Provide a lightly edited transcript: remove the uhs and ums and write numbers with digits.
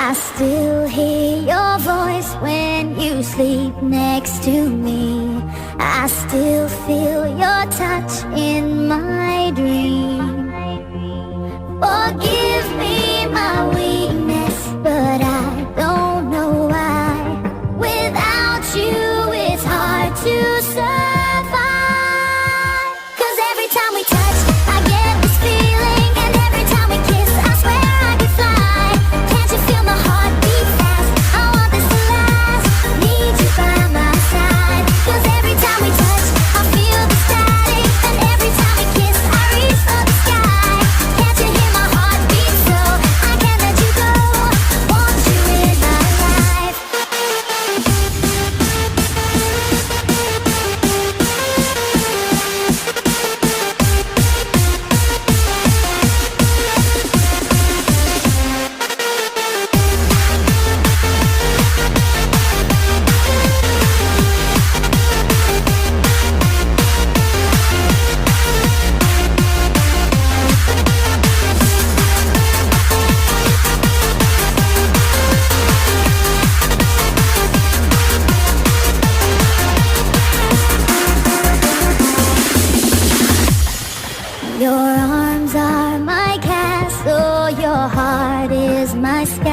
I still hear your voice when you sleep next to me. I still feel your touch in my dream. Forgive me my weakness, but I don't know why. Without you, it's hard to survive. 'Cause every time we touch, I get this feeling, and every time we kiss, I swear I could fly. Can't you feel my heart beat fast? I want this to last. Need you by my side. 'Cause every time we touch, I feel the static, and every time we kiss, I reach for the sky. Can't you hear my heart beat so? I can't let you go. Want you in my life. Your arms are my castle, your heart is my sky.